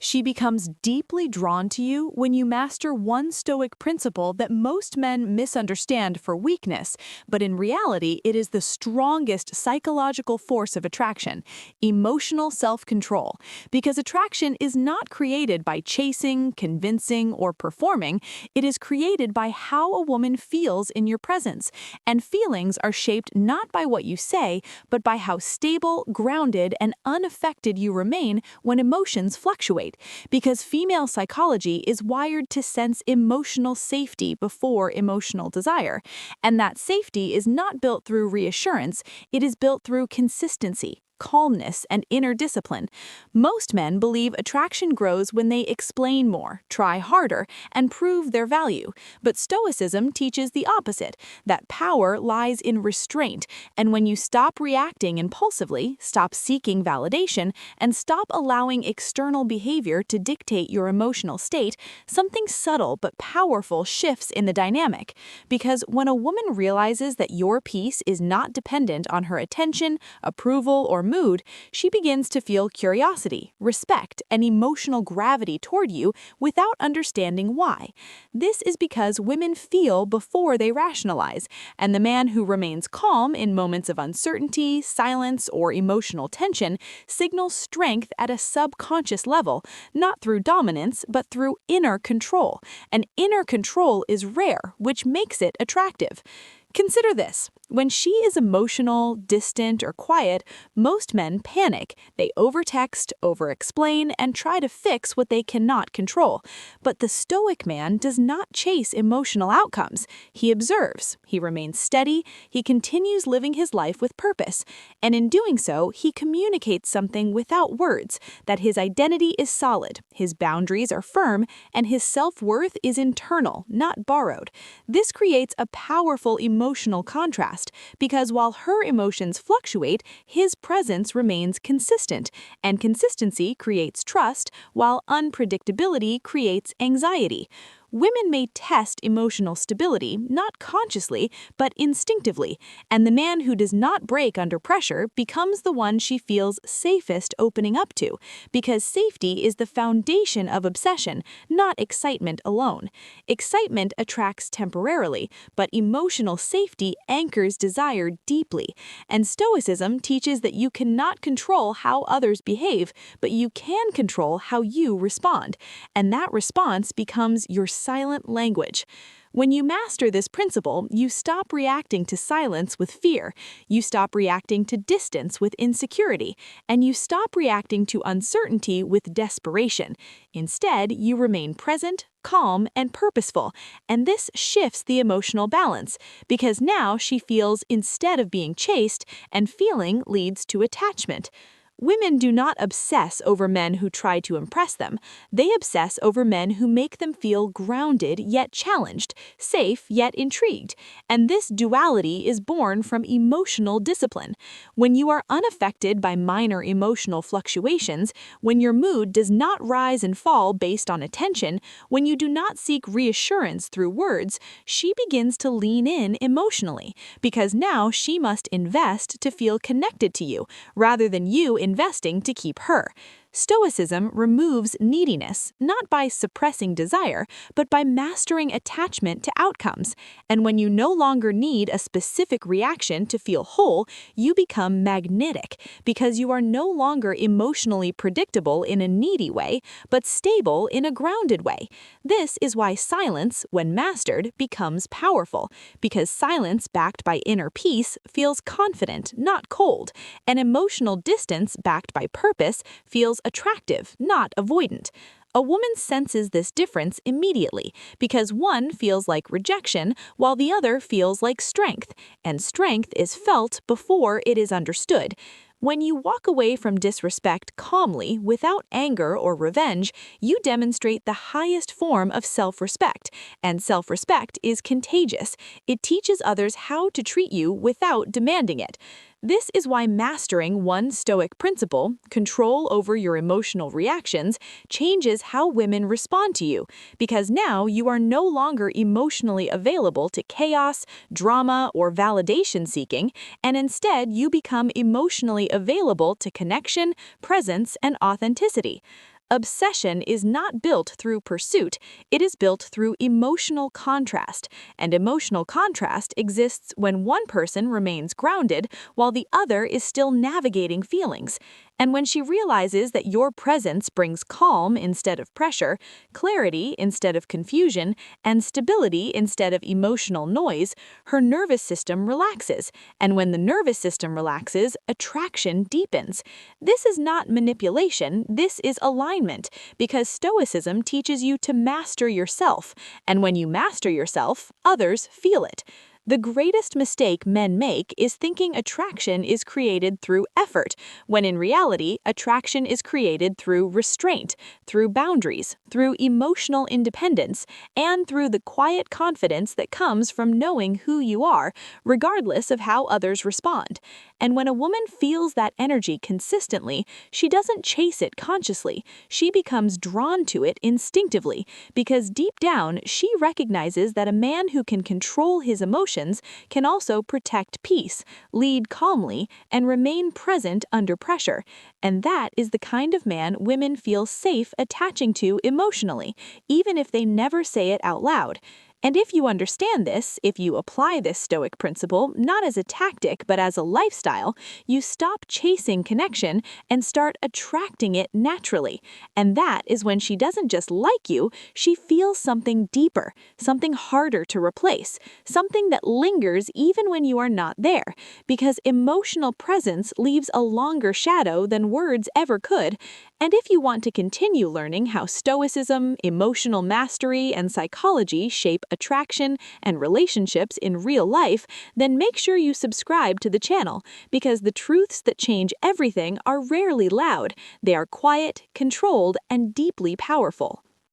She becomes deeply drawn to you when you master one Stoic principle that most men misunderstand for weakness, but in reality, it is the strongest psychological force of attraction: emotional self-control. Because attraction is not created by chasing, convincing, or performing, it is created by how a woman feels in your presence. And feelings are shaped not by what you say, but by how stable, grounded, and unaffected you remain when emotions fluctuate. Because female psychology is wired to sense emotional safety before emotional desire. And that safety is not built through reassurance, it is built through consistency, calmness, and inner discipline. Most men believe attraction grows when they explain more, try harder, and prove their value. But Stoicism teaches the opposite, that power lies in restraint, and when you stop reacting impulsively, stop seeking validation, and stop allowing external behavior to dictate your emotional state, something subtle but powerful shifts in the dynamic. Because when a woman realizes that your peace is not dependent on her attention, approval, or mood, she begins to feel curiosity, respect, and emotional gravity toward you without understanding why. This is because women feel before they rationalize, and the man who remains calm in moments of uncertainty, silence, or emotional tension signals strength at a subconscious level, not through dominance, but through inner control. And inner control is rare, which makes it attractive. Consider this. When she is emotional, distant, or quiet, most men panic. They overtext, overexplain, and try to fix what they cannot control. But the Stoic man does not chase emotional outcomes. He observes, he remains steady, he continues living his life with purpose. And in doing so, he communicates something without words, that his identity is solid, his boundaries are firm, and his self-worth is internal, not borrowed. This creates a powerful emotional contrast, because while her emotions fluctuate, his presence remains consistent, and consistency creates trust, while unpredictability creates anxiety. Women may test emotional stability, not consciously, but instinctively, and the man who does not break under pressure becomes the one she feels safest opening up to, because safety is the foundation of obsession, not excitement alone. Excitement attracts temporarily, but emotional safety anchors desire deeply, and Stoicism teaches that you cannot control how others behave, but you can control how you respond, and that response becomes your silent language. When you master this principle, you stop reacting to silence with fear, you stop reacting to distance with insecurity, and you stop reacting to uncertainty with desperation. Instead, you remain present, calm, and purposeful, and this shifts the emotional balance, because now she feels instead of being chased, and feeling leads to attachment. Women do not obsess over men who try to impress them. They obsess over men who make them feel grounded yet challenged, safe yet intrigued. And this duality is born from emotional discipline. When you are unaffected by minor emotional fluctuations, when your mood does not rise and fall based on attention, when you do not seek reassurance through words, she begins to lean in emotionally, because now she must invest to feel connected to you, rather than you investing to keep her. Stoicism removes neediness, not by suppressing desire, but by mastering attachment to outcomes. And when you no longer need a specific reaction to feel whole, you become magnetic, because you are no longer emotionally predictable in a needy way, but stable in a grounded way. This is why silence, when mastered, becomes powerful, because silence backed by inner peace feels confident, not cold, and emotional distance backed by purpose feels attractive, not avoidant. A woman senses this difference immediately, because one feels like rejection while the other feels like strength, and strength is felt before it is understood. When you walk away from disrespect calmly, without anger or revenge, you demonstrate the highest form of self-respect, and self-respect is contagious. It teaches others how to treat you without demanding it. This is why mastering one Stoic principle, control over your emotional reactions, changes how women respond to you, because now you are no longer emotionally available to chaos, drama, or validation seeking, and instead you become emotionally available to connection, presence, and authenticity. Obsession is not built through pursuit, it is built through emotional contrast, and emotional contrast exists when one person remains grounded while the other is still navigating feelings. And when she realizes that your presence brings calm instead of pressure, clarity instead of confusion, and stability instead of emotional noise, her nervous system relaxes. And when the nervous system relaxes, attraction deepens. This is not manipulation, this is alignment, because Stoicism teaches you to master yourself. And when you master yourself, others feel it. The greatest mistake men make is thinking attraction is created through effort, when in reality, attraction is created through restraint, through boundaries, through emotional independence, and through the quiet confidence that comes from knowing who you are, regardless of how others respond. And when a woman feels that energy consistently, she doesn't chase it consciously, she becomes drawn to it instinctively, because deep down, she recognizes that a man who can control his emotions can also protect peace, lead calmly, and remain present under pressure. And that is the kind of man women feel safe attaching to emotionally, even if they never say it out loud. And if you understand this, if you apply this Stoic principle not as a tactic but as a lifestyle, you stop chasing connection and start attracting it naturally. And that is when she doesn't just like you, she feels something deeper, something harder to replace, something that lingers even when you are not there, because emotional presence leaves a longer shadow than words ever could. And if you want to continue learning how Stoicism, emotional mastery, and psychology shape attraction and relationships in real life, then make sure you subscribe to the channel, because the truths that change everything are rarely loud. They are quiet, controlled, and deeply powerful.